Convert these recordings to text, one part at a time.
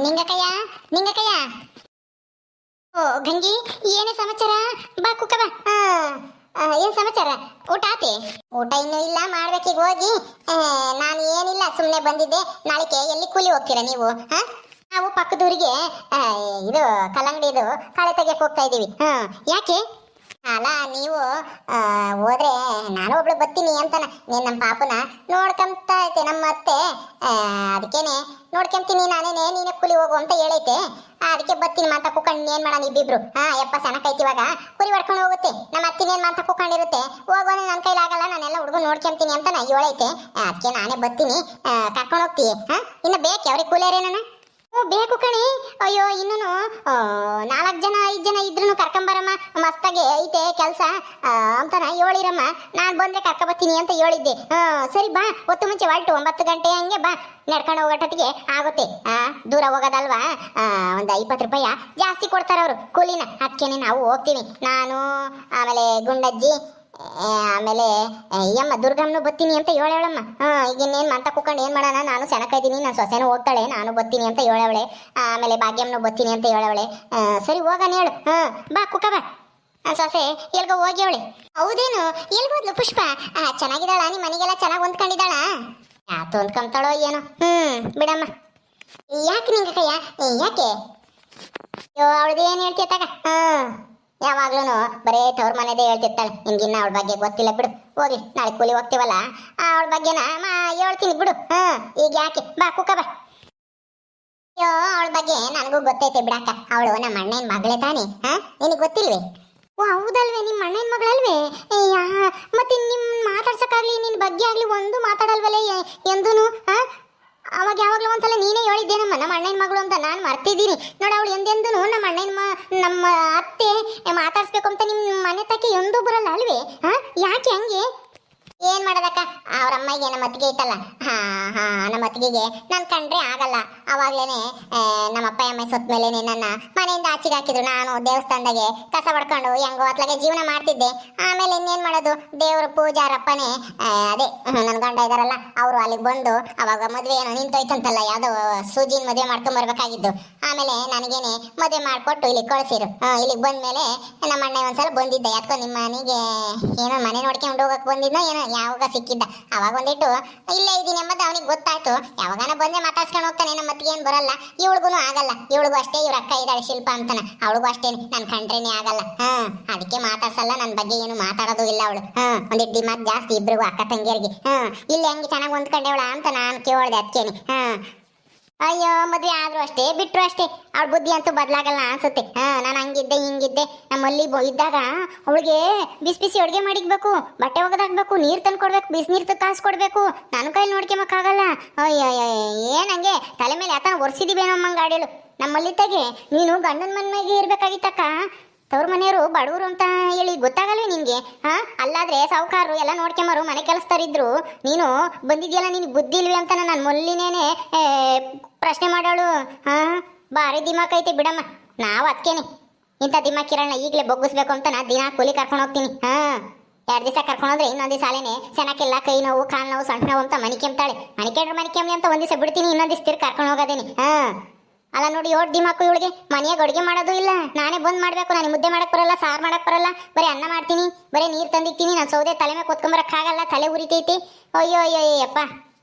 ನಿಂಗಕಯ್ಯ ನಿಂಗಕಯ್ಯ. ಓ ಗಂಗಿ, ಏನೇ ಸಮಾಚಾರ? ಬಾ ಕುಕ್ಕವ. ಏನ್ ಸಮಾಚಾರ? ಊಟ ಆತಿ? ಊಟ ಇನ್ನೂ ಇಲ್ಲ, ಮಾಡ್ಬೇಕೀಗ ಹೋಗಿ. ನಾನು ಏನಿಲ್ಲ, ಸುಮ್ಮನೆ ಬಂದಿದ್ದೆ. ನಾಳೆಗೆ ಎಲ್ಲಿ ಕೂಲಿ ಹೋಗ್ತೀರಾ ನೀವು? ನಾವು ಪಕ್ಕದೂರಿಗೆ ಇದು ಕಲ್ಲಂಗಡಿದು ಕಳೆ ತೆಗಿಯಕ್ಕೆ ಹೋಗ್ತಾ ಇದೀವಿ. ಯಾಕೆ? ಅಲ್ಲ, ನೀವು ಹೋದ್ರೆ ನಾನು ಒಬ್ಳು ಬರ್ತೀನಿ ಅಂತಾನ. ನೀನ್ ನಮ್ಮ ಪಾಪನ ನೋಡ್ಕೊಂತ ಐತೆ ನಮ್ಮ ಅತ್ತೆ. ಅದಕ್ಕೇನೆ ನೋಡ್ಕೊಂತೀನಿ ನಾನೇನೆ, ನೀನೆ ಕೂಲಿ ಹೋಗು ಅಂತ ಹೇಳೈತೆ. ಅದಕ್ಕೆ ಬರ್ತೀನಿ ಮಾತಾ ಕುಕ್ಕಂಡು ಏನ್ ಮಾಡೋಣ ಇಬ್ಬಿಬ್ರು. ಯಪ್ಪ ಸನಕೈತಿ, ಇವಾಗ ಕುರಿ ಹೊಡ್ಕೊಂಡು ಹೋಗುತ್ತೆ. ನಮ್ಮ ಅತ್ತಿನೇನ್ ಮಾತಾ ಕುಕ್ಕಂಡಿರುತ್ತೆ. ಹೋಗೋಣ, ನನ್ನ ಕೈಲಿ ಆಗಲ್ಲ, ನಾನೆಲ್ಲ ಹುಡುಗ ನೋಡ್ಕೊಂತೀನಿ ಅಂತ ನಾ ಹೇಳೈತೆ. ಅದಕ್ಕೆ ನಾನೇ ಬರ್ತೀನಿ, ಕರ್ಕೊಂಡು ಹೋಗ್ತೀವಿ. ಇನ್ನು ಬೇಕು ಅವ್ರಿಗೆ ಕೂಲಿಯರೇನ? ಬೇಕು ಕಣಿ. ಅಯ್ಯೋ, ಇನ್ನೂ 4 ಜನ 5 ಜನ ಇದ್ರು ಕರ್ಕೊಂಬರಮ್ಮ, ಮಸ್ತಾಗೆ ಐತೆ ಕೆಲಸ ಅಂತಾನ ಹೇಳಿರಮ್ಮ. ನಾನು ಬಂದ್ರೆ ಕರ್ಕೊಬತ್ತೀನಿ ಅಂತ ಹೇಳಿದ್ದೆ. ಸರಿ ಬಾ, ಹೊತ್ತು ಮುಂಚೆ ಹೊರಟು 9 ಗಂಟೆ ಹಂಗೆ ಬಾ. ನಡ್ಕೊಂಡು ಹೋಗೋಟೊತ್ತಿಗೆ ಆಗುತ್ತೆ. ದೂರ ಹೋಗೋದಲ್ವಾ, ಒಂದು 20 ರೂಪಾಯಿ ಜಾಸ್ತಿ ಕೊಡ್ತಾರೆ ಅವರು ಕೂಲಿನ. ಅದಕ್ಕೇನೆ ನಾವು ಹೋಗ್ತೀವಿ. ನಾನು, ಆಮೇಲೆ ಗುಂಡಜ್ಜಿ, ಆಮೇಲೆ ಅಯ್ಯಮ್ಮ ದುರ್ಗಮ್ಮನು ಬತ್ತೀನಿ ಅಂತ ಹೇಳವಳಮ್ಮ. ಈಗ ಇನ್ನೇನು ಮಂತ ಕುತ್ಕೊಂಡು ಏನು ಮಾಡೋಣ, ನಾನು ಸೆಣಕಾಯ್ತೀನಿ, ನಾನು ಸೊಸೆನೂ ಹೋಗ್ತಾಳೆ, ನಾನು ಬತ್ತೀನಿ ಅಂತ ಹೇಳವಳೆ. ಆಮೇಲೆ ಭಾಗ್ಯಮ್ಮನು ಬತ್ತೀನಿ ಅಂತ ಹೇಳವಳೆ. ಸರಿ ಹೋಗೋಣ ಹೇಳು. ಬಾ ಕುಕ್ಕ ಬಾ. ಸೊಸೆ ಎಲ್ಗೋ ಹೋಗಿ ಅವಳೆ. ಹೌದೇನು? ಎಲ್ಗೋದ್ಲು ಪುಷ್ಪ? ಚೆನ್ನಾಗಿದ್ದಾಳ? ನಿಮ್ಮ ಮನೆಗೆಲ್ಲ ಚೆನ್ನಾಗಿ ಹೊಂದ್ಕೊಂಡಿದ್ದಾಳ? ಯಾತು ಹೊಂದ್ಕೊಂತಾಳೋ ಏನೋ. ಬಿಡಮ್ಮ. ಯಾಕೆ ನಿಂಗೆ ಕಯ್ಯ? ಯಾಕೆ? ಅಯ್ಯೋ, ಅವಳದು ಏನು ಹೇಳ್ತೀಯ ತಗ. ಯಾವಾಗ್ಲೂ ಬರೇ ತವ್ರ ಮನೆದೇ ಹೇಳ್ತಿರ್ತಾಳೆ. ನಿಮ್ಗಿನ್ನ ಅವಳ ಬಗ್ಗೆ ಗೊತ್ತಿಲ್ಲ ಬಿಡು. ಹೋಗ್ಲಿ, ನಾಳೆ ಕೂಲಿ ಹೋಗ್ತೀವಲ್ಲ, ಅವಳ ಬಗ್ಗೆನ ಹೇಳ್ತೀನಿ ಬಿಡು. ಈಗ ಯಾಕೆ? ಬಾ ಕುಕ್ಕ ಬಾ. ಅಯ್ಯೋ, ಅವಳ ಬಗ್ಗೆ ನನಗೂ ಗೊತ್ತೈತೆ ಬಿಡಕ್ಕ. ಅವಳು ನಮ್ಮ ಅಣ್ಣನ ಮಗಳೇ ತಾನೆ. ನಿನಗೆ ಗೊತ್ತಿಲ್ವೇ? ಓ ಹೌದಲ್ವೇ, ನಿಮ್ಮ ಅಣ್ಣನ ಮಗಳಲ್ವೇ? ಮತ್ತೆ ನಿಮ್ ಮಾತಾಡ್ಸಕ್ಕಾಗ್ಲಿ, ನಿನ್ ಬಗ್ಗೆ ಆಗ್ಲಿ ಒಂದು ಮಾತಾಡಲ್ವಲ್ಲ ಎಂದೂನು. ಅವಾಗ ಯಾವಾಗಲೂ ಒಂದ್ಸಲ ನೀನೇ ಹೇಳಿದ್ದೇನಮ್ಮ ನಮ್ಮ ಅಣ್ಣನ ಮಗಳು ಅಂತ. ನಾನು ಮರ್ತಿದ್ದೀನಿ ನೋಡ. ಅವಳು ಎಂದೆಂದೂ ನಮ್ಮ ಅತ್ತೆ ಮಾತಾಡ್ಸ್ಬೇಕು ಅಂತ ನಿಮ್ಮ ಮನೆ ತಕ್ಕೆ ಎಂದೂ ಬರಲ್ಲ ಅಲ್ವೇ? ಯಾಕೆ ಹಂಗೆ? ಏನ್ ಮಾಡೋದಕ್ಕ, ಅವ್ರ ಅಮ್ಮಗೆ ನಮ್ಮ ಅತ್ತಿಗೆ ಐತಲ್ಲ, ನಮ್ಮ ಅತ್ತಿಗೆಗೆ ನಾನು ಕಂಡ್ರೆ ಆಗಲ್ಲ. ಅವಾಗ್ಲೇನೆ ನಮ್ಮ ಅಪ್ಪ ಅಮ್ಮ ಸೊತ್ತ ಮೇಲೇನೆ ನನ್ನ ಮನೆಯಿಂದ ಆಚೆಗೆ ಹಾಕಿದ್ರು. ನಾನು ದೇವಸ್ಥಾನದಾಗೆ ಕಸ ಹೊಡ್ಕೊಂಡು ಹೆಂಗೋ ಅತ್ಲಾಗೆ ಜೀವನ ಮಾಡ್ತಿದ್ದೆ. ಆಮೇಲೆ ಇನ್ನೇನ್ ಮಾಡೋದು, ದೇವ್ರ ಪೂಜಾರಪ್ಪನೇ ಅದೇ ನನ್ನ ಗಂಡ ಇದಾರಲ್ಲ, ಅವರು ಅಲ್ಲಿಗೆ ಬಂದು ಅವಾಗ ಮದುವೆ ಏನೋ ನಿಂತೋಯ್ತಂತಲ್ಲ, ಯಾವ್ದೋ ಸೂಜಿನ ಮದುವೆ ಮಾಡ್ಕೊಂಡ್ ಬರ್ಬೇಕಾಗಿದ್ದು. ಆಮೇಲೆ ನನಗೇನೆ ಮದುವೆ ಮಾಡ್ಕೊಟ್ಟು ಇಲ್ಲಿಗೆ ಕಳ್ಸಿರು. ಇಲ್ಲಿಗೆ ಬಂದ್ಮೇಲೆ ನಮ್ಮ ಅಣ್ಣ ಒಂದ್ಸಲ ಬಂದಿದ್ದೆ. ಯಾಕೋ ನಿಮ್ಮ ಮನೆಗೆ ಏನೋ ಮನೆ ನೋಡ್ಕೊಂಡು ಹೋಗಕ್ ಬಂದಿದ್ನೋ ಏನೋ, ಯಾವಾಗ ಸಿಕ್ಕಿದ್ದ. ಅವಾಗ ಒಂದಿಟ್ಟು ಇಲ್ಲೇ ಇದ್ದೀನಿ ಎಂಬುದು ಅವನಿಗೆ ಗೊತ್ತಾಯ್ತು. ಯಾವಾಗನ ಬಂದೆ ಮಾತಾಡ್ಸ್ಕೊಂಡು ಹೋಗ್ತಾನೆ. ನಮ್ಮ ಮತ್ತಿಗೆ ಏನು ಬರಲ್ಲ, ಇವಳಿಗೂ ಆಗಲ್ಲ. ಇವಳಿಗೂ ಅಷ್ಟೇ, ಇವ್ರ ಅಕ್ಕ ಇದ್ದಾಳೆ ಶಿಲ್ಪ ಅಂತಾನ, ಅವಳಿಗೂ ಅಷ್ಟೇ, ನನ್ ಕಂಡ್ರೇನೆ ಆಗಲ್ಲ. ಅದಕ್ಕೆ ಮಾತಾಡ್ಸಲ್ಲ, ನನ್ನ ಬಗ್ಗೆ ಏನು ಮಾತಾಡೋದು ಇಲ್ಲ ಅವಳು. ಒಂದಿಟ್ಟು ದಿಮಾಕ್ ಜಾಸ್ತಿ ಇಬ್ರಿಗೂ, ಅಕ್ಕ ತಂಗಿಯರಿಗೆ. ಇಲ್ಲಿ ಹೆಂಗೆ ಚೆನ್ನಾಗಿ ಹೊಂದ್ಕೊಂಡೇವಳ ಅಂತ ನಾನು ಕೇಳ್ದೆ. ಅದಕ್ಕೇನೆ ಅಯ್ಯೋ, ಮದ್ವೆ ಆದ್ರೂ ಅಷ್ಟೇ, ಬಿಟ್ರು ಅಷ್ಟೇ, ಅವಳ ಬುದ್ಧಿ ಅಂತೂ ಬದಲಾಗಲ್ಲ ಅನ್ಸುತ್ತೆ. ನಾನು ಹಂಗಿದ್ದೆ ಹಿಂಗಿದ್ದೆ. ನಮ್ಮಲ್ಲಿ ಇದ್ದಾಗ ಅವಳಿಗೆ ಬಿಸಿ ಬಿಸಿ ಅಡುಗೆ ಮಾಡಿಕ್ಬೇಕು, ಬಟ್ಟೆ ಒಗೆದಾಕ್ಬೇಕು, ನೀರು ತಂದು ಕೊಡ್ಬೇಕು, ಬಿಸಿನೀರು ಕಾಸು ಕೊಡ್ಬೇಕು. ನನ್ನ ಕೈಲಿ ನೋಡ್ಕೊಂಬಕ್ಕಾಗಲ್ಲ. ಅಯ್ಯೋ, ಏನಂಗೆ ತಲೆ ಮೇಲೆ ಯಾತನ ಒರೆಸಿದೀವೇನೋ ಅಮ್ಮಂಗೆ ಗಾಡಿಯಳು. ನಮ್ಮಲ್ಲಿ ತೆಗೆ ನೀನು ಗಂಡನ ಮನೆಗೆ ಇರ್ಬೇಕಾಗಿತ್ತಕ್ಕ. ತವ್ರ ಮನೆಯವರು ಬಡವರು ಅಂತ ಹೇಳಿ ಗೊತ್ತಾಗಲ್ವೇ ನಿನ್ಗೆ? ಅಲ್ಲಾದ್ರೆ ಸಾವುಕಾರರು ಎಲ್ಲ ನೋಡ್ಕೊಂಬರು, ಮನೆ ಕೆಲಸದರಿದ್ರು. ನೀನು ಬಂದಿದ್ಯಲ್ಲ, ನಿನಗೆ ಬುದ್ಧಿ ಇಲ್ವೇ ಅಂತ ನಾನು ಮೊದಲಿನೇನೆ ಪ್ರಶ್ನೆ ಮಾಡೋಳು. ಭಾರಿ ದಿಮಾಕ್ ಐತೆ ಬಿಡಮ್ಮ. ನಾವು ಅದಕ್ಕೇನೆ ಇಂಥ ದಿಮಾಕಿರಣ್ಣ ಈಗಲೇ ಬೊಗ್ಗಿಸ್ಬೇಕು ಅಂತ ನಾ ದಿನ ಕೂಲಿ ಕರ್ಕೊಂಡು ಹೋಗ್ತೀನಿ. 2 ದಿವಸ ಕರ್ಕೊಂಡೋದ್ರೆ ಇನ್ನೊಂದು ದಿವಸ ಅಲ್ಲೇನೆ ಸೆನಕ್ಕೆಲ್ಲ ಕೈ ನೋವು, ಕಾಲು ನೋವು, ಸಣ್ಣ ನೋವು ಅಂತ ಮನಿಕೆಂಬ್ತಾಳೆ. ಮನಿಕೆಂಬ್ಲಿ ಅಂತ ಒಂದ್ ದಿವಸ ಬಿಡ್ತೀನಿ, ಇನ್ನೊಂದು ದಿವಸ ತಿರ್ಗಿ ಕರ್ಕೊಂಡು ಹೋಗೋದೇನಿ. ಅಲ್ಲ ನೋಡಿ, 7 ದಿಮಾಕು ಇವಳಿಗೆ. ಮನೆಯಾಗ ಅಡುಗೆ ಮಾಡೋದು ಇಲ್ಲ, ನಾನೇ ಬಂದ್ ಮಾಡ್ಬೇಕು. ನಾನು ಮುದ್ದೆ ಮಾಡಕ್ ಬರಲ್ಲ, ಸಾರು ಮಾಡಕ್ ಬರಲ್ಲ, ಬರೀ ಅನ್ನ ಮಾಡ್ತೀನಿ, ಬರೀ ನೀರು ತಂದಿರ್ತೀನಿ. ನಾನು ಸೌದೆ ತಲೆ ಮೇಲೆ ಕೂತ್ಕೊಂಬರಕ್ಕಾಗಲ್ಲ, ತಲೆ ಉರಿತೈತಿ. ಅಯ್ಯೋ ಅಯ್ಯೋ ಅಯ್ಯಪ್ಪ,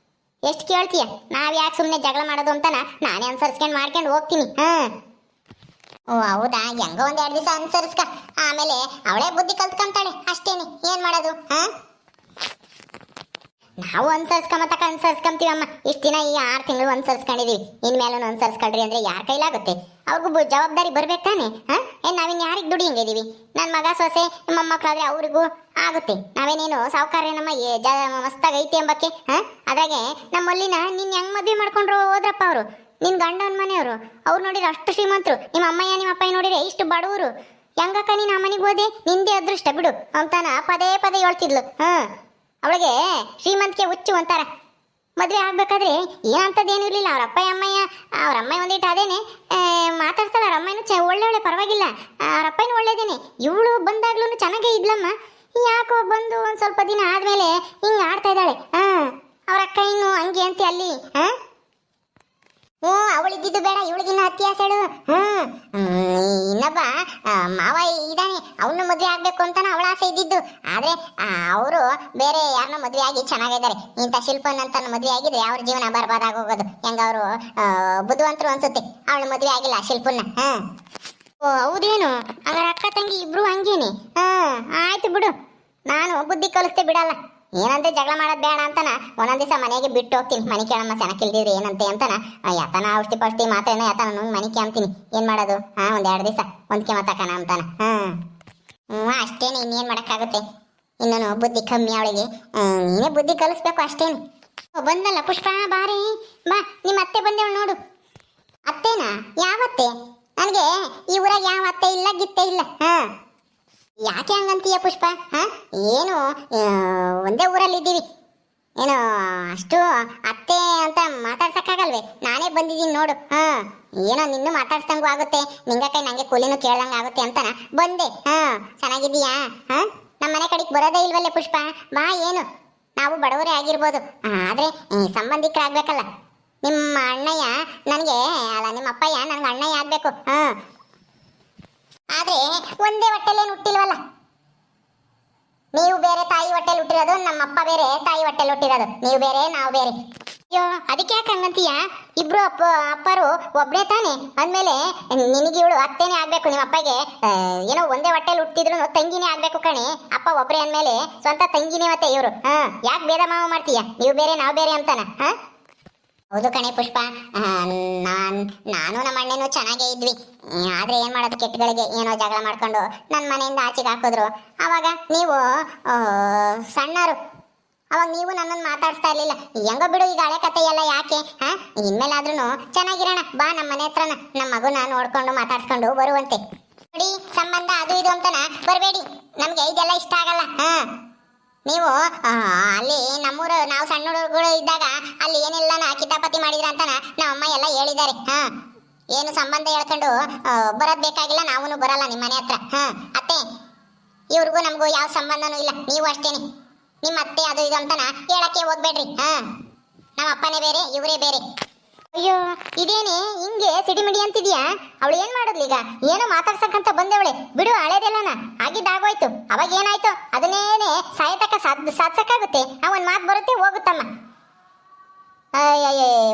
ಎಷ್ಟು ಕೇಳ್ತೀಯ? ನಾವ್ ಯಾಕೆ ಸುಮ್ಮನೆ ಜಗಳ ಮಾಡೋದು ಅಂತ ನಾನೇ ಅನುಸರಿಸ್ಕೊಂಡು ಮಾಡ್ಕೊಂಡು ಹೋಗ್ತೀನಿ. ಓ ಹೌದಾ? ಹೆಂಗೋ 1-2 ದಿವಸ ಅನುಸರಿಸ್ಕ, ಆಮೇಲೆ ಅವಳೇ ಬುದ್ಧಿ ಕಲ್ತ್ಕೊಂತಾಳೆ ಅಷ್ಟೇನಿ. ಏನ್ ಮಾಡೋದು? ನಾವು ಅನುಸರಿಸ್ಕೊಂತೀವಮ್ಮ. ಇಷ್ಟು ದಿನ ಈ 6 ತಿಂಗಳು ಅನುಸರಿಸ್ಕೊಂಡಿದೀವಿ. ಇನ್ಮೇಲೂ ಅನುಸರಿಸ್ಕೊಳ್ರಿ ಅಂದ್ರೆ ಯಾರ ಕೈಲಾಗುತ್ತೆ? ಅವ್ರಿಗೂ ಜವಾಬ್ದಾರಿ ಬರ್ಬೇಕು ತಾನೆ. ನಾವಿನ್ ಯಾರಿಗೆ ದುಡಿಯಂಗಿದೀವಿ? ನನ್ನ ಮಗ ಸೊಸೆ ಮೊಮ್ಮಕ್ಕಳಾದ್ರೆ ಅವ್ರಿಗೂ ಆಗುತ್ತೆ. ನಾವೇನೇನು ಸಾವುಕಾರೇನಮ್ಮ ಮಸ್ತಾಗ ಐತಿ ಎಂಬಕ್ಕೆ. ಅದ್ರಾಗೆ ನಮ್ಮಲ್ಲಿನ ನೀನ್ ಹೆಂಗ್ ಮದ್ವೆ ಮಾಡ್ಕೊಂಡ್ರು ಹೋದ್ರಪ್ಪ ಅವರು, ನಿನ್ ಗಂಡನ ಮನೆಯವರು. ಅವ್ರು ನೋಡಿದ್ರೆ ಅಷ್ಟು ಶ್ರೀಮಂತರು, ನಿಮ್ಮ ಅಮ್ಮಯ್ಯ ನಿಮ್ಮ ಅಪ್ಪ ನೋಡಿದ್ರೆ ಇಷ್ಟು ಬಡವರು. ಹೆಂಗಕ್ಕ ನೀನ್ ಆ ಮನೆಗೆ ಹೋದೆ? ನಿಂದೆ ಅದೃಷ್ಟ ಬಿಡು ಅಂತಾನ ಪದೇ ಪದೇ ಹೇಳ್ತಿದ್ಲು. ಅವಳಿಗೆ ಶ್ರೀಮಂತಿಕೆ ಹುಚ್ಚು ಅಂತಾರ. ಮದ್ವೆ ಆಗ್ಬೇಕಾದ್ರೆ ಏನಂತದೇನು ಇರ್ಲಿಲ್ಲ. ಅವ್ರ ಅಮ್ಮಯ್ಯ ಒಂದಿಟ್ಟು ಅದೇನೆ ಮಾತಾಡ್ತಾಳೆ. ಅವ್ರ ಅಮ್ಮನೂ ಒಳ್ಳೆ ಪರವಾಗಿಲ್ಲ, ಅವ್ರ ಅಪ್ಪನೂ ಒಳ್ಳೇದೇನೆ. ಇವಳು ಬಂದಾಗ್ಲೂ ಚೆನ್ನಾಗೇ ಇದ್ಲಮ್ಮ. ಯಾಕೋ ಬಂದು ಒಂದ್ ಸ್ವಲ್ಪ ದಿನ ಆದ್ಮೇಲೆ ಹಿಂಗ್ ಆಡ್ತಾ ಇದ್ದಾಳೆ. ಅವ್ರ ಅಕ್ಕ ಇನ್ನು ಹಂಗೆ ಅಂತೆ ಅಲ್ಲಿ. ಅವಳು ಅವಳಿದ್ದಿದ್ದು ಬೇಡ, ಇವಳಿಗಿನ್ನ ಅತಿ ಆಸೆಳು. ಇನ್ನೊಬ್ಬ ಮಾವ ಇದ್ದಾನೆ, ಅವನು ಮದ್ವೆ ಆಗ್ಬೇಕು ಅಂತಾನ ಅವಳ ಆಸೆ ಇದ್ದಿದ್ದು. ಆದ್ರೆ ಅವರು ಬೇರೆ ಯಾರನ್ನ ಮದ್ವೆ ಆಗಿ ಚೆನ್ನಾಗಿದ್ದಾರೆ. ಇಂಥ ಶಿಲ್ಪನ್ ಅಂತ ಮದ್ವೆ ಆಗಿದ್ರೆ ಅವ್ರ ಜೀವನ ಬರ್ಬಾದಾಗ ಹೋಗೋದು. ಹೆಂಗ ಅವರು ಬುದ್ಧಿವಂತರು ಅನ್ಸುತ್ತೆ. ಅವಳು ಮದ್ವೆ ಆಗಿಲ್ಲ ಶಿಲ್ಪನ್ನ. ಓ ಹೌದೇನು? ಅವರ ಅಕ್ಕ ತಂಗಿ ಇಬ್ರು ಹಂಗೇನೆ. ಆಯ್ತು ಬಿಡು, ನಾನು ಬುದ್ಧಿ ಕಲಿಸ್ತೆ ಬಿಡಲ್ಲ. ಏನಂತೆ ಜಗಳ ಮಾಡೋದ್ ಬೇಡ ಅಂತಾನ ಒಂದೊಂದ್ ದಿವಸ ಮನೆಗೆ ಬಿಟ್ಟು ಹೋಗ್ತೀನಿ. ಮನೆ ಕೇಳಮ್ಮ ಚೆನ್ನಾಗಿಲ್ದಿದ್ರೆ ಏನಂತೆ ಅಂತಾನ ಯಾತನ ಔಷಧಿ ಪೌಷ್ಟಿ ಮಾತ್ರೇನ ಯಾತನ ಮನೆ ಕೇಳ್ತೀನಿ. ಏನ್ ಮಾಡೋದು? ಒಂದ್ 2 ದಿವಸ ಒಂದ್ಕೆ ಮಾತಾಕಣ ಅಂತಾನ. ಅಷ್ಟೇನೆ, ಇನ್ನೇನ್ ಮಾಡಕ್ಕಾಗುತ್ತೆ. ಇನ್ನೂ ಬುದ್ಧಿ ಕಮ್ಮಿ ಅವಳಿಗೆ. ನೀನೇ ಬುದ್ಧಿ ಕಲಿಸ್ಬೇಕು ಅಷ್ಟೇನು. ಬಂದಲ್ಲ ಪುಷ್ಪ, ಬಾರಿ ಬಾ. ನಿಮ್ಮ ಅತ್ತೆ ಬಂದೇವಳು ನೋಡು. ಅತ್ತೇನಾ? ಯಾವತ್ತೆ? ನನಗೆ ಈ ಊರಾಗ ಯಾವ ಅತ್ತೆ ಇಲ್ಲ, ಗಿತ್ತೆ ಇಲ್ಲ. ಯಾಕೆ ಹಂಗಂತೀಯ ಪುಷ್ಪ? ಏನು ಒಂದೇ ಊರಲ್ಲಿ ಇದ್ದೀವಿ, ಏನು ಅಷ್ಟು ಅತ್ತೆ ಅಂತ ಮಾತಾಡ್ಸಕ್ಕಾಗಲ್ವೇ? ನಾನೇ ಬಂದಿದ್ದೀನಿ ನೋಡು. ಏನೋ ನಿನ್ನೂ ಮಾತಾಡ್ಸಂಗೂ ಆಗುತ್ತೆ, ನಿಂಗಕೈ ನಂಗೆ ಕೂಲಿನೂ ಕೇಳಂಗ ಆಗುತ್ತೆ ಅಂತಾನ ಬಂದೆ. ಚೆನ್ನಾಗಿದ್ದೀಯಾ? ನಮ್ಮ ಮನೆ ಕಡೆಗೆ ಬರೋದೇ ಇಲ್ವಲ್ಲೇ ಪುಷ್ಪ? ಬಾ. ಏನು ನಾವು ಬಡವರೇ ಆಗಿರ್ಬೋದು, ಆದ್ರೆ ಸಂಬಂಧಿಕರಾಗ್ಬೇಕಲ್ಲ. ನಿಮ್ಮ ಅಣ್ಣಯ್ಯ ನನಗೆ ಅಲ್ಲ, ನಿಮ್ಮ ಅಪ್ಪಯ್ಯ ನನಗೆ ಅಣ್ಣಯ್ಯ ಆಗ್ಬೇಕು. ಆದ್ರೆ ಒಂದೇ ಹೊಟ್ಟೆಲೇನು ಹುಟ್ಟಿಲ್ವಲ್ಲ. ನೀವು ಬೇರೆ ತಾಯಿ ಹೊಟ್ಟೆಲಿ ಹುಟ್ಟಿರೋದು, ನಮ್ಮಪ್ಪ ಬೇರೆ ತಾಯಿ ಹೊಟ್ಟೆಲಿ ಹುಟ್ಟಿರೋದು. ನೀವು ಬೇರೆ, ನಾವು ಬೇರೆ. ಅಯ್ಯೋ, ಅದಕ್ಕೆ ಯಾಕೆ ಹಂಗಂತೀಯ? ಇಬ್ರು ಅಪ್ಪರು ಒಬ್ನೇ ತಾನೆ ಅಂದ್ಮೇಲೆ ನಿನಗೆ ಇವಳು ಅತ್ತೇನೆ ಆಗ್ಬೇಕು. ನಿಮ್ಮ ಅಪ್ಪಗೆ ಏನೋ ಒಂದೇ ಹೊಟ್ಟೆಲಿ ಹುಟ್ಟಿದ್ರು ತಂಗಿನೇ ಆಗ್ಬೇಕು ಕಣೆ. ಅಪ್ಪ ಒಬ್ರೇ ಅಂದ್ಮೇಲೆ ಸ್ವಂತ ತಂಗಿನೇ ಮತ್ತೆ ಇವರು. ಯಾಕೆ ಭೇದ ಮಾವ ಮಾಡ್ತೀಯ? ನೀವು ಬೇರೆ ನಾವು ಬೇರೆ ಅಂತಾನ? ಹೌದು ಕಣೆ ಪುಷ್ಪ, ನಾನು ನಮ್ಮ ಅಣ್ಣನೂ ಚೆನ್ನಾಗೇ ಇದ್ವಿ. ಆದ್ರೆ ಏನ್ ಮಾಡೋದು, ಕೆಟ್ಟಗಳಿಗೆ ಏನೋ ಜಗಳ ಮಾಡ್ಕೊಂಡು ನನ್ನ ಮನೆಯಿಂದ ಆಚೆಗೆ ಹಾಕಿದ್ರು. ಅವಾಗ ನೀವು ಸಣ್ಣರು, ಅವಾಗ ನೀವು ನನ್ನನ್ನು ಮಾತಾಡ್ಸ್ತಾ ಇರ್ಲಿಲ್ಲ. ಹೆಂಗೋ ಬಿಡು, ಈಗ ಹಳೆ ಕತೆ ಎಲ್ಲ ಯಾಕೆ? ಇನ್ಮೇಲಾದ್ರೂ ಚೆನ್ನಾಗಿರೋಣ ಬಾ. ನಮ್ಮ ಮನೆ ಹತ್ರನ ನಮ್ಮ ಮಗುನ ನೋಡ್ಕೊಂಡು ಮಾತಾಡ್ಸ್ಕೊಂಡು ಬರುವಂತೆ. ನೋಡಿ, ಸಂಬಂಧ ಅದು ಇದು ಅಂತನ ಬರಬೇಡಿ, ನಮ್ಗೆ ಇದೆಲ್ಲ ಇಷ್ಟ ಆಗಲ್ಲ. ನೀವು ಅಲ್ಲಿ ನಮ್ಮೂರು ನಾವು ಸಣ್ಣ ಹುಡುಗರು ಇದ್ದಾಗ ಅಲ್ಲಿ ಏನೆಲ್ಲ ಕಿತಾಪತಿ ಮಾಡಿದ್ರ ಅಂತಾನ ನಮ್ಮಮ್ಮ ಎಲ್ಲ ಹೇಳಿದ್ದಾರೆ. ಏನು ಸಂಬಂಧ ಹೇಳ್ಕೊಂಡು ಬರೋದ್ ಬೇಕಾಗಿಲ್ಲ, ನಾವೂನು ಬರಲ್ಲ ನಿಮ್ಮ ಮನೆ ಹತ್ರ. ಅತ್ತೆ, ಇವ್ರಿಗೂ ನಮಗೂ ಯಾವ ಸಂಬಂಧನೂ ಇಲ್ಲ. ನೀವು ಅಷ್ಟೇನೆ, ನಿಮ್ಮ ಅತ್ತೆ ಅದು ಇದು ಅಂತಾನ ಹೇಳಕ್ಕೆ ಹೋಗ್ಬೇಡ್ರಿ. ನಮ್ಮ ಅಪ್ಪನೇ ಬೇರೆ, ಇವರೇ ಬೇರೆ. ಅಯ್ಯೋ, ಇದೇನೆ ಹಿಂಗೆ ಸಿಡಿಮಿಡಿ ಅಂತಿದ್ಯಾ? ಅವಳು ಏನ್ ಮಾಡೋದ್ಲಿ ಈಗ? ಏನೋ ಮಾತಾಡ್ಸಕ್ಕಂತ ಬಂದವಳೆ ಬಿಡು, ಹಳೇದೆಲ್ಲನ ಆಗಿದ್ದಾಗೋಯ್ತು. ಅವಾಗ ಏನಾಯ್ತು ಅದನ್ನೇನೆ ಸಾಯತಕ್ಕ ಸಾಧ್ಸಕ್ಕಾಗುತ್ತೆ. ಒಂದ್ ಮಾತು ಬರುತ್ತೆ, ಹೋಗುತ್ತಮ್ಮ.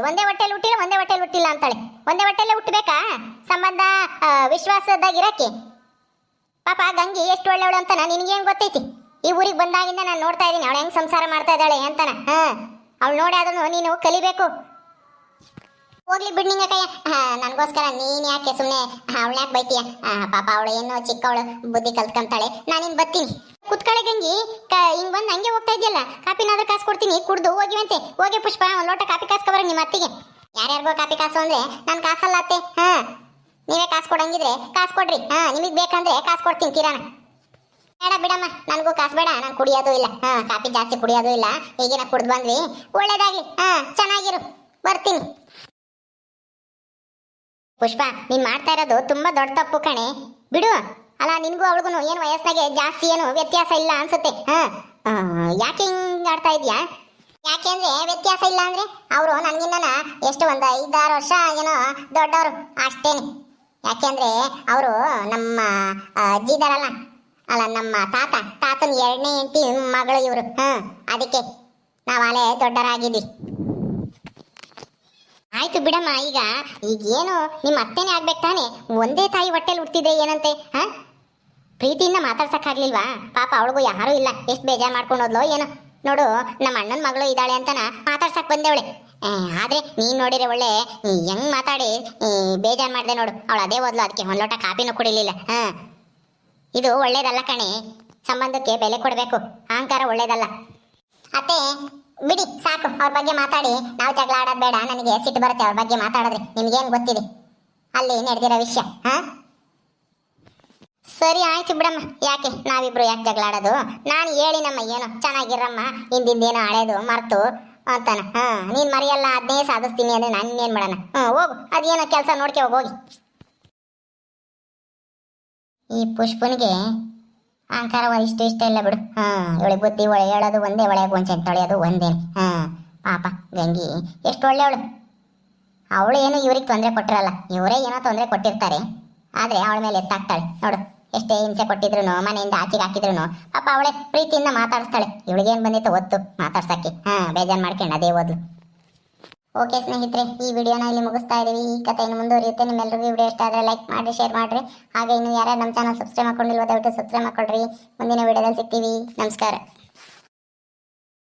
ಒಂದೇ ಹೊಟ್ಟೆಲಿ ಹುಟ್ಟಿಲ್ಲ, ಒಂದೇ ಹೊಟ್ಟೆಲಿ ಹುಟ್ಟಿಲ್ಲ ಅಂತಾಳೆ. ಒಂದೇ ಹೊಟ್ಟೆಲ್ಲೇ ಹುಟ್ಟಬೇಕಾ ಸಂಬಂಧ ವಿಶ್ವಾಸದಾಗಿರಕ್ಕೆ? ಪಾಪ ಗಂಗಿ ಎಷ್ಟು ಒಳ್ಳೆವಳು ಅಂತ ನಿನಗೇನ್ ಗೊತ್ತೈತಿ? ಈ ಊರಿಗೆ ಬಂದಾಗಿಂದ ನಾನು ನೋಡ್ತಾ ಇದ್ದೀನಿ ಅವಳು ಹೆಂಗ್ ಸಂಸಾರ ಮಾಡ್ತಾ ಇದ್ದಾಳೆ ಅಂತಾನ. ಅವಳು ನೋಡಿ ಆದ್ರೂ ನೀನು ಕಲಿಬೇಕು. ಹೋಗ್ಲಿ ಬಿಡ್ ನಿಂಗ ಕೈಯ, ನನ್ಗೋಸ್ಕರ ನೀನ್ ಯಾಕೆ ಸುಮ್ಮನೆ ಅವಳು ಯಾಕೆ ಬೈತೀಯ? ಪಾಪ ಅವಳು ಏನೋ ಚಿಕ್ಕವಳು, ಬುದ್ಧಿ ಕಲ್ತ್ಕೊಂತಾಳೆ. ನಾನಿನ್ ಬರ್ತೀನಿ. ಕುತ್ಕಳೆ ಗಂಗಿ, ಹಿಂಗ್ ಬಂದು ಹಂಗೆ ಹೋಗ್ತಾ ಇದೆಯಲ್ಲ, ಕಾಪಿನಾದ್ರೂ ಕಾಸು ಕೊಡ್ತೀನಿ, ಕುಡ್ದು ಹೋಗಿವಂತೆ. ಹೋಗಿ ಪುಷ್ಪ, ಒಂದ್ ಲೋಟ ಕಾಪಿ ಕಾಸ್ಕೊಬರ ನಿಮ್ಮ ಅತ್ತಿಗೆ. ಯಾರ್ಯಾರಿಗೋ ಕಾಪಿ ಕಾಸು ಅಂದ್ರೆ ನಾನು ಕಾಸಲ್ಲ ಅತ್ತೆ. ನೀವೇ ಕಾಸು ಕೊಡಂಗಿದ್ರೆ ಕಾಸು ಕೊಡ್ರಿ. ನಿಮಗ್ ಬೇಕಂದ್ರೆ ಕಾಸು ಕೊಡ್ತೀನಿ ಕಿರಾಣ. ಬೇಡ ಬಿಡಮ್ಮ, ನನಗೂ ಕಾಸು ಬೇಡ, ನಾನು ಕುಡಿಯೋದು ಇಲ್ಲ. ಕಾಪಿ ಜಾಸ್ತಿ ಕುಡಿಯೋದು ಇಲ್ಲ. ಈಗಿನ ಕುಡ್ದು ಬಂದ್ವಿ, ಒಳ್ಳೇದಾಗ್ಲಿ. ಚೆನ್ನಾಗಿರು, ಬರ್ತೀನಿ. ಪುಷ್ಪ, ನೀನ್ ಮಾಡ್ತಾ ಇರೋದು ತುಂಬಾ ದೊಡ್ಡ ತಪ್ಪು ಕಣೆ, ಬಿಡು. ಅಲ್ಲ, ನಿನ್ಗೂ ಅವಳಿಗೂ ಏನು ವಯಸ್ಸಿನಾಗೆ ಜಾಸ್ತಿ ಏನು ವ್ಯತ್ಯಾಸ ಇಲ್ಲ ಅನ್ಸುತ್ತೆ. ಯಾಕೆ ಹಿಂಗ್ ಆಡ್ತಾ ಇದೀಯಾ? ಯಾಕೆ ಅಂದ್ರೆ ವ್ಯತ್ಯಾಸ ಇಲ್ಲ ಅಂದ್ರೆ ಅವರು ನನ್ಗಿನ್ನ ಎಷ್ಟು ಒಂದು 5-6 ವರ್ಷ ಏನೋ ದೊಡ್ಡವರು ಅಷ್ಟೇನೆ. ಯಾಕೆಂದ್ರೆ ಅವರು ನಮ್ಮ ಅಜ್ಜಿದಾರಲ್ಲ, ಅಲ್ಲ ನಮ್ಮ ತಾತನ 2ನೇ ಹೆಂಡತಿ ಮಗಳು ಇವರು. ಅದಕ್ಕೆ ನಾವಾಲೆ ದೊಡ್ಡರಾಗಿದ್ವಿ. ಆಯ್ತು ಬಿಡಮ್ಮ, ಈಗೇನು ನಿಮ್ಮ ಅತ್ತೆನೇ ಆಗ್ಬೇಕು ತಾನೆ? ಒಂದೇ ತಾಯಿ ಹೊಟ್ಟೆಲಿ ಹುಟ್ಟಿದೆ ಏನಂತೆ? ಪ್ರೀತಿಯಿಂದ ಮಾತಾಡ್ಸಕ್ಕಾಗ್ಲಿಲ್ವಾ? ಪಾಪ ಅವಳಿಗೂ ಯಾರೂ ಇಲ್ಲ, ಎಷ್ಟು ಬೇಜಾರು ಮಾಡ್ಕೊಂಡು ಹೋದ್ಲೋ ಏನೋ. ನೋಡು, ನಮ್ಮ ಅಣ್ಣನ ಮಗಳು ಇದ್ದಾಳೆ ಅಂತಾನ ಮಾತಾಡ್ಸಕ್ ಬಂದೇವಳೆ. ಆದ್ರೆ ನೀನ್ ನೋಡಿದ್ರೆ ಒಳ್ಳೆ ಹೆಂಗ್ ಮಾತಾಡಿ ಬೇಜಾರು ಮಾಡ್ದೆ ನೋಡು. ಅವಳು ಅದೇ ಓದ್ಲು, ಅದಕ್ಕೆ ಒಂದ್ ಲೋಟ ಕಾಪಿನೂ ಕುಡಿಲಿಲ್ಲ. ಇದು ಒಳ್ಳೇದಲ್ಲ ಕಣೆ. ಸಂಬಂಧಕ್ಕೆ ಬೆಲೆ ಕೊಡ್ಬೇಕು, ಅಹಂಕಾರ ಒಳ್ಳೇದಲ್ಲ. ಅತ್ತೆ ಬಿಡಿ, ಸಾಕು. ಅವ್ರ ಬಗ್ಗೆ ಮಾತಾಡಿ ನಾವು ಜಗಳ ಆಡೋದು ಬೇಡ. ನನಗೆ ಸಿಟ್ಟು ಬರುತ್ತೆ ಅವ್ರ ಬಗ್ಗೆ ಮಾತಾಡಿದ್ರೆ. ನಿಮ್ಗೇನು ಗೊತ್ತಿದೆ ಅಲ್ಲಿ ನಡೆದಿರೋ ವಿಷಯ? ಸರಿ ಆಯ್ತು ಬಿಡಮ್ಮ, ಯಾಕೆ ನಾವಿಬ್ರು ಯಾಕೆ ಜಗಳ ಆಡೋದು? ನಾನು ಹೇಳಿನಮ್ಮ, ಏನೋ ಚೆನ್ನಾಗಿರಮ್ಮ, ಹಿಂದಿಂದೇನೋ ಹಳೇದು ಮರ್ತು ಅಂತಾನ. ನೀನ್ ಮರಿಯಲ್ಲ, ಅದನ್ನೇ ಸಾಧಿಸ್ತೀನಿ ಅಂದ್ರೆ ನಾನು ಇನ್ನೇನ್ ಮಾಡೋಣ? ಹೋಗು, ಅದೇನೋ ಕೆಲಸ ನೋಡ್ಕೆ ಹೋಗಿ. ಈ ಪುಷ್ಪನಿಗೆ ಅಹಂಕಾರ ಇಷ್ಟ ಇಲ್ಲ ಬಿಡು. ಇವಳಿ ಬುದ್ಧಿ ಒಳ್ಳೆ ಹೇಳೋದು ಒಂದೇ, ಒಳ್ಳೆ ಗೊಂಚೆ ತೊಳೆಯೋದು ಒಂದೇನೆ. ಪಾಪ ಗಂಗಿ ಎಷ್ಟು ಒಳ್ಳೆಯವಳು. ಅವಳು ಏನು ಇವ್ರಿಗೆ ತೊಂದರೆ ಕೊಟ್ಟಿರಲ್ಲ, ಇವರೇ ಏನೋ ತೊಂದರೆ ಕೊಟ್ಟಿರ್ತಾರೆ. ಆದ್ರೆ ಅವಳ ಮೇಲೆ ಎತ್ತಾಕ್ತಾಳೆ ನೋಡು. ಎಷ್ಟೇ ಹಿಂಸೆ ಕೊಟ್ಟಿದ್ರು ಮನೆಯಿಂದ ಆಚೆಗೆ ಹಾಕಿದ್ರು ಪಾಪ ಅವಳೆ ಪ್ರೀತಿಯಿಂದ ಮಾತಾಡಿಸ್ತಾಳೆ. ಇವಳಿಗೇನು ಬಂದಿತ್ತು ಒತ್ತು ಮಾತಾಡ್ಸಕ್ಕೆ. ಬೇಜಾರು ಮಾಡ್ಕೊಂಡು ಅದೇ ಓದ್ಲು. ಓಕೆ ಸ್ನೇಹಿತರೆ, ಈ ವಿಡಿಯೋನ ಇಲ್ಲಿ ಮುಗಿಸ್ತಾ ಇದೀವಿ. ಈ ಕಥೆ ಇನ್ನು ಮುಂದುವರಿಯುತ್ತೆ. ನಿಮ್ಮೆಲ್ಲರಿಗೂ ವಿಡಿಯೋ ಇಷ್ಟ ಆದರೆ ಲೈಕ್ ಮಾಡಿ, ಶೇರ್ ಮಾಡಿರಿ. ಹಾಗೆ ಇನ್ನು ಯಾರು ನಮ್ಮ ಚಾನಲ್ ಸಬ್ಸ್ಕ್ರೈಬ್ ಮಾಡ್ಕೊಂಡಿಲ್ವೋ ದಯವಿಟ್ಟು ಸಬ್ಸ್ಕ್ರೈಬ್ ಮಾಡ್ಕೊಳ್ರಿ. ಮುಂದಿನ ವಿಡಿಯೋದಲ್ಲಿ ಸಿಗ್ತೀವಿ. ನಮಸ್ಕಾರ.